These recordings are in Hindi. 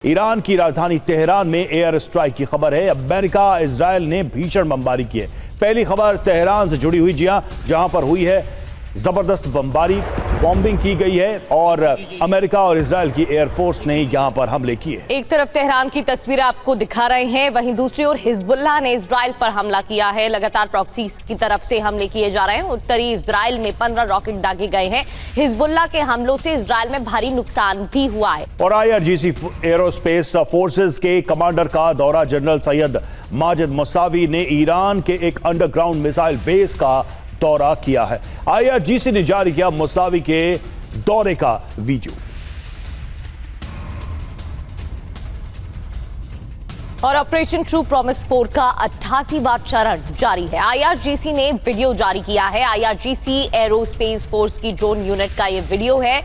ईरान की राजधानी तेहरान में एयर स्ट्राइक की खबर है। अमेरिका इजरायल ने भीषण बमबारी की है। पहली खबर तेहरान से जुड़ी हुई, जी हां, जहां पर हुई है जबरदस्त बमबारी, बॉम्बिंग की गई है और अमेरिका और इजरायल की एयरफोर्स ने यहां पर हमले किए। एक तरफ तेहरान की तस्वीरें आपको दिखा रहे हैं, वहीं दूसरी ओर हिजबुल्लाह ने इजरायल पर हमला किया है। लगातार प्रॉक्सीज की तरफ से हमले किए जा रहे हैं। उत्तरी इजरायल में 15 रॉकेट दागे गए हैं। हिजबुल्लाह के हमलों से इजरायल में भारी नुकसान भी हुआ है। और IRGC एरोस्पेस फोर्सेज के कमांडर का दौरा, जनरल सैयद माजिद मुसावी ने ईरान के एक अंडरग्राउंड मिसाइल बेस का दौरा किया है। IRGC ने जारी किया मुसावी के दौरे का वीडियो। और ऑपरेशन ट्रू प्रॉमिस 4 का 88वां चरण जारी है। IRGC ने वीडियो जारी किया है। IRGC एरोस्पेस फोर्स की ड्रोन यूनिट का यह वीडियो है।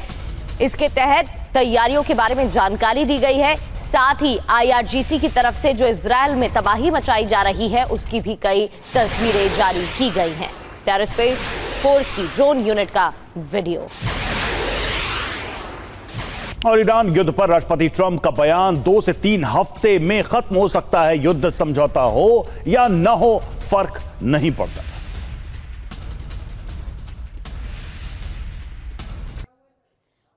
इसके तहत तैयारियों के बारे में जानकारी दी गई है। साथ ही IRGC की तरफ से जो इजरायल में तबाही मचाई जा रही है उसकी भी कई तस्वीरें जारी की गई हैं। एरोस्पेस फोर्स की ड्रोन यूनिट का वीडियो। और ईरान युद्ध पर राष्ट्रपति ट्रंप का बयान, 2 से 3 हफ्ते में खत्म हो सकता है युद्ध, समझौता हो या न हो फर्क नहीं पड़ता।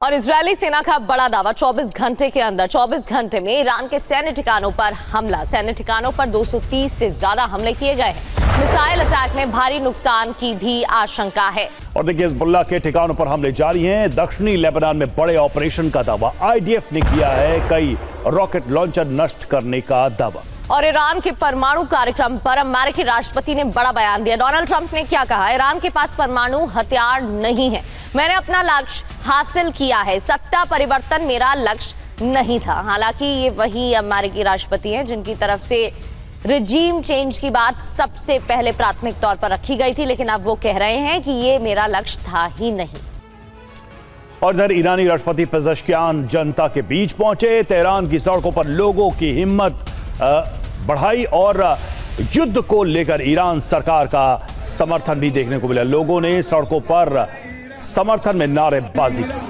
और इजरायली सेना का बड़ा दावा, 24 घंटे के अंदर 24 घंटे में ईरान के सैन्य ठिकानों पर हमला। सैन्य ठिकानों पर 230 से ज्यादा हमले किए गए हैं। मिसाइल अटैक में भारी नुकसान की भी आशंका है। और देखिए, हिजबुल्लाह के ठिकानों पर हमले जारी हैं। दक्षिणी लेबनान में बड़े ऑपरेशन का दावा, IDF ने किया है कई रॉकेट लॉन्चर नष्ट करने का दावा। और ईरान के परमाणु कार्यक्रम पर अमेरिकी राष्ट्रपति ने बड़ा बयान दिया। डोनाल्ड ट्रंप ने क्या कहा? ईरान के पास परमाणु हथियार नहीं है। मैंने अपना लक्ष्य हासिल किया है। सत्ता परिवर्तन मेरा लक्ष्य नहीं था। हालांकि ये वही अमेरिकी राष्ट्रपति हैं जिनकी तरफ से रिजीम चेंज की बात सबसे पहले प्राथमिक तौर पर रखी गई थी, लेकिन अब वो कह रहे हैं कि ये मेरा लक्ष्य था ही नहीं। और इधर ईरानी राष्ट्रपति पेजेश्कियान जनता के बीच पहुंचे। तेहरान की सड़कों पर लोगों की हिम्मत बढ़ाई और युद्ध को लेकर ईरान सरकार का समर्थन भी देखने को मिला। लोगों ने सड़कों पर समर्थन में नारेबाजी की।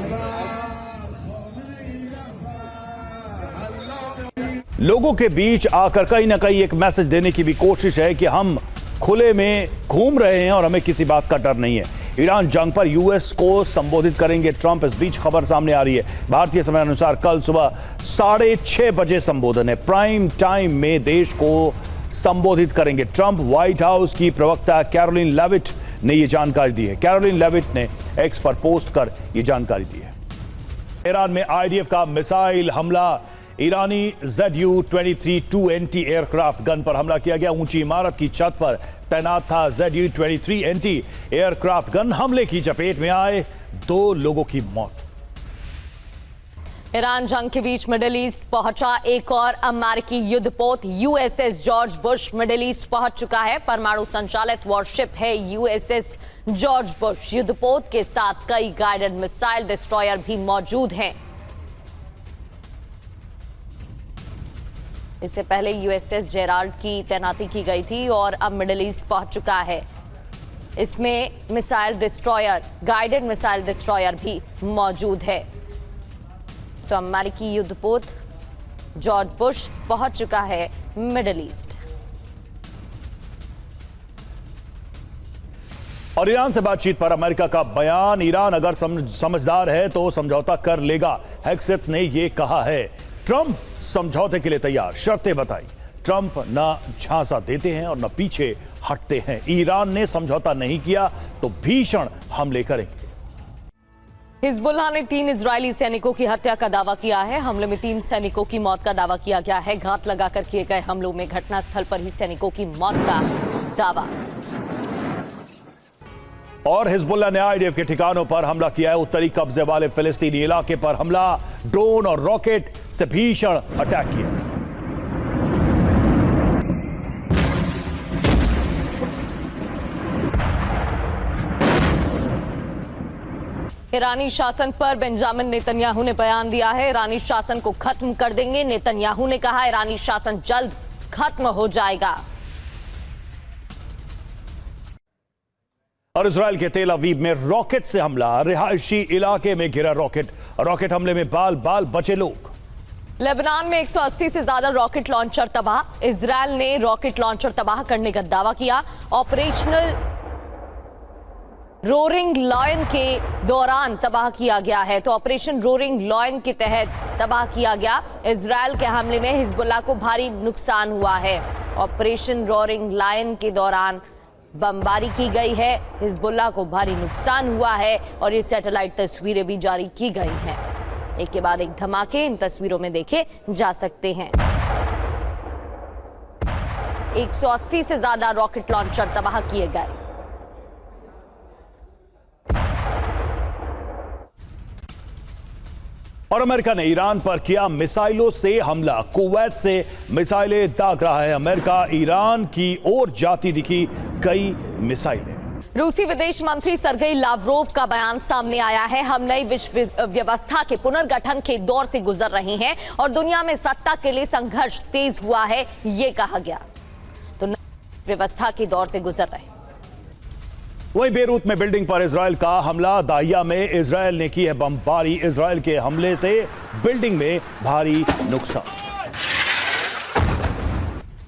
लोगों के बीच आकर कहीं ना कहीं एक मैसेज देने की भी कोशिश है कि हम खुले में घूम रहे हैं और हमें किसी बात का डर नहीं है। ईरान जंग पर US को संबोधित करेंगे ट्रंप। इस बीच खबर सामने आ रही है, भारतीय समय अनुसार कल सुबह 6:30 बजे संबोधन है। प्राइम टाइम में देश को संबोधित करेंगे ट्रंप। व्हाइट हाउस की प्रवक्ता कैरोलिन लेविट ने यह जानकारी दी है। कैरोलिन लेविट ने X पर पोस्ट कर यह जानकारी दी है। ईरान में IDF का मिसाइल हमला, ईरानी ZU-23 2NT एयरक्राफ्ट गन पर हमला किया गया। ऊंची इमारत की छत पर तैनात था ZU-23 NT एयरक्राफ्ट गन। हमले की चपेट में आए 2 लोगों की मौत। ईरान जंग के बीच मिडिल ईस्ट पहुंचा एक और अमेरिकी युद्धपोत USS George Bush middle east पहुंच चुका है। परमाणु संचालित वॉरशिप है USS जॉर्ज बुश। युद्धपोत के साथ कई गाइडेड मिसाइल डिस्ट्रॉयर भी मौजूद हैं। इससे पहले USS जेराल्ड की तैनाती की गई थी और अब मिडिल ईस्ट पहुंच चुका है। इसमें missile destroyer, guided missile destroyer भी मौजूद है। तो अमेरिकी युद्धपोत जॉर्ज बुश पहुंच चुका है मिडिल ईस्ट। और ईरान से बातचीत पर अमेरिका का बयान, ईरान अगर समझदार है तो समझौता कर लेगा, हेक्सेथ ने यह कहा है। ट्रंप समझौते के लिए तैयार, शर्तें बताई। ट्रंप न झांसा देते हैं और न पीछे हटते हैं। ईरान ने समझौता नहीं किया तो भीषण हमले करेंगे। हिजबुल्लाह ने 3 इजरायली सैनिकों की हत्या का दावा किया है। हमले में 3 सैनिकों की मौत का दावा किया गया है। घात लगाकर किए गए हमलों में घटनास्थल पर ही सैनिकों की मौत का दावा। और हिजबुल्लाह ने IDF के ठिकानों पर हमला किया है। उत्तरी कब्जे वाले फिलिस्तीनी इलाके पर हमला, ड्रोन और रॉकेट से भीषण अटैक किया। ईरानी शासन पर बेंजामिन नेतन्याहू ने बयान दिया है। ईरानी शासन को खत्म कर देंगे। नेतन्याहू ने कहा ईरानी शासन जल्द खत्म हो जाएगा। और इजराइल के तेल अवीव में रॉकेट से हमला, रिहायशी इलाके में गिरा रॉकेट हमले में बाल बाल बचे लोग। लेबनान में 180 से ज्यादा रॉकेट लॉन्चर तबाह। इजरायल ने रॉकेट लॉन्चर तबाह करने का दावा किया। ऑपरेशनल रोरिंग लॉयन के दौरान तबाह किया गया है। तो ऑपरेशन रोरिंग लॉयन के तहत तबाह किया गया। इजरायल के हमले में हिजबुल्लाह को भारी नुकसान हुआ है। ऑपरेशन रोरिंग लॉयन के दौरान बमबारी की गई है। हिजबुल्लाह को भारी नुकसान हुआ है और ये सैटेलाइट तस्वीरें भी जारी की गई हैं। एक के बाद एक धमाके इन तस्वीरों में देखे जा सकते हैं। 180 से ज्यादा रॉकेट लॉन्चर तबाह किए गए। और अमेरिका ने ईरान पर किया मिसाइलों से हमला। कुवैत से मिसाइलें दाग रहा है अमेरिका। ईरान की ओर जाती दिखी कई मिसाइलें। रूसी विदेश मंत्री सर्गेई लावरोव का बयान सामने आया है। हम नई विश्व व्यवस्था के पुनर्गठन के दौर से गुजर रहे हैं और दुनिया में सत्ता के लिए संघर्ष तेज हुआ है, ये कहा गया। तो नई व्यवस्था के दौर से गुजर रहे। वहीं बेरूत में बिल्डिंग पर इजरायल का हमला। दाहिया में इजरायल ने की है बमबारी। इजरायल के हमले से बिल्डिंग में भारी नुकसान।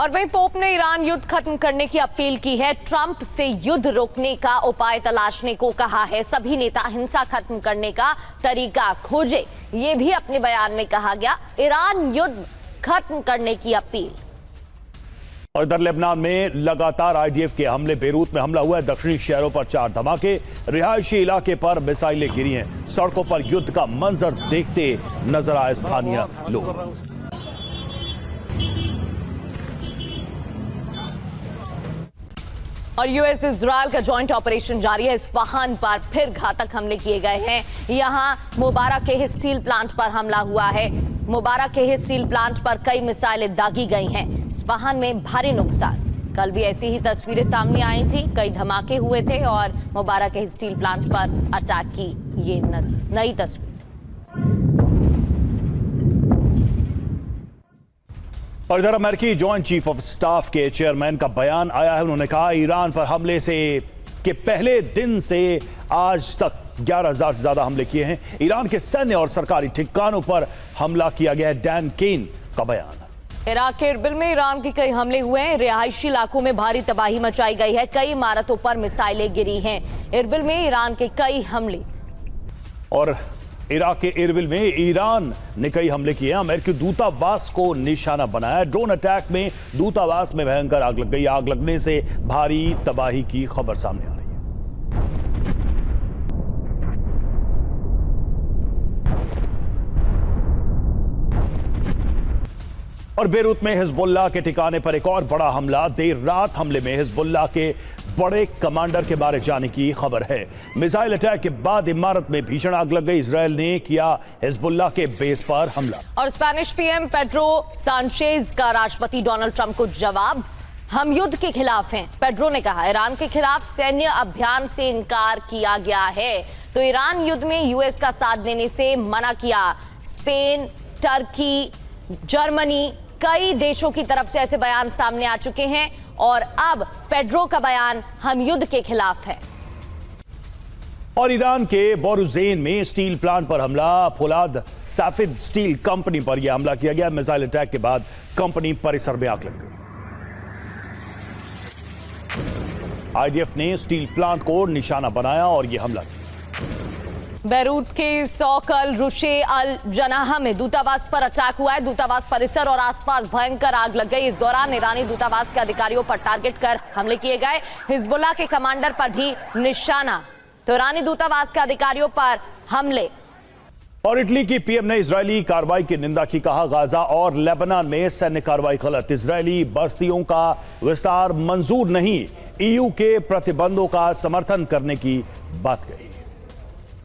और वहीं पोप ने ईरान युद्ध खत्म करने की अपील की है। ट्रंप से युद्ध रोकने का उपाय तलाशने को कहा है। सभी नेता हिंसा खत्म करने का तरीका खोजे, ये भी अपने बयान में कहा गया। ईरान युद्ध खत्म करने की अपील। और इधर लेबनान में लगातार आईडीएफ के हमले। बेरूत में हमला हुआ है। दक्षिणी शहरों पर 4 धमाके। रिहायशी इलाके पर मिसाइलें गिरी हैं। सड़कों पर युद्ध का मंजर देखते नजर आए स्थानीय लोग। और यूएस इजरायल का जॉइंट ऑपरेशन जारी है। इस्फहान पर फिर घातक हमले किए गए हैं। यहां मुबारक के स्टील प्लांट पर हमला हुआ है। मुबारक के स्टील प्लांट पर कई मिसाइलें दागी गई हैं। इस्फहान में भारी नुकसान। कल भी ऐसी ही तस्वीरें सामने आई थी। कई धमाके हुए थे और मुबारक के स्टील प्लांट पर अटैक की ये नई तस्वीर। और इधर अमेरिकी जॉइंट चीफ ऑफ स्टाफ के चेयरमैन का बयान आया है। उन्होंने कहा ईरान पर हमले से के पहले दिन से आज तक 11,000 से ज्यादा हमले किए हैं। ईरान के सैन्य और सरकारी ठिकानों पर हमला किया गया है। डैन केन का बयान। इराक के इरबिल में ईरान के कई हमले हुए हैं। रिहायशी इलाकों में भारी तबाही मचाई गई है। कई इमारतों पर मिसाइलें गिरी हैं। इरबिल में ईरान के कई हमले। और इराक के इरबिल में ईरान ने कई हमले किए हैं। अमेरिकी दूतावास को निशाना बनाया। ड्रोन अटैक में दूतावास में भयंकर आग लग गई। आग लगने से भारी तबाही की खबर सामने आ रही है। और बेरूत में हिजबुल्लाह के ठिकाने पर एक और बड़ा हमला। देर रात हमले में हिजबुल्लाह के बड़े कमांडर के मारे जाने की खबर है। मिसाइल अटैक के बाद इमारत में भीषण आग लग गई। इजरायल ने किया हिजबुल्लाह के बेस पर हमला। और स्पेनिश पीएम पेड्रो सांचेज का राष्ट्रपति डोनाल्ड ट्रंप को जवाब। हम युद्ध के खिलाफ हैं, पेड्रो ने कहा। ईरान के खिलाफ सैन्य अभियान से इनकार किया गया है। तो ईरान युद्ध में यूएस का साथ देने से मना किया। स्पेन, टर्की, जर्मनी, कई देशों की तरफ से ऐसे बयान सामने आ चुके हैं। और अब पेड्रो का बयान हम युद्ध के खिलाफ है। और ईरान के बोरुजेन में स्टील प्लांट पर हमला। फौलाद साफिद स्टील कंपनी पर यह हमला किया गया। मिसाइल अटैक के बाद कंपनी परिसर में आग लग गई। आईडीएफ ने स्टील प्लांट को निशाना बनाया और यह हमला किया। बेरूत के सौकल रुशे अल जनाहा में दूतावास पर अटैक हुआ है। दूतावास परिसर और आसपास भयंकर आग लग गई। इस दौरान ईरानी दूतावास के अधिकारियों पर टारगेट कर हमले किए गए। हिजबुल्लाह के कमांडर पर भी निशाना। तो ईरानी दूतावास के अधिकारियों पर हमले। और इटली की पीएम ने इजरायली कार्रवाई की निंदा की। कहा गाजा और लेबनान में सैन्य कार्रवाई गलत। इजरायली बस्तियों का विस्तार मंजूर नहीं। ईयू के प्रतिबंधों का समर्थन करने की बात कही।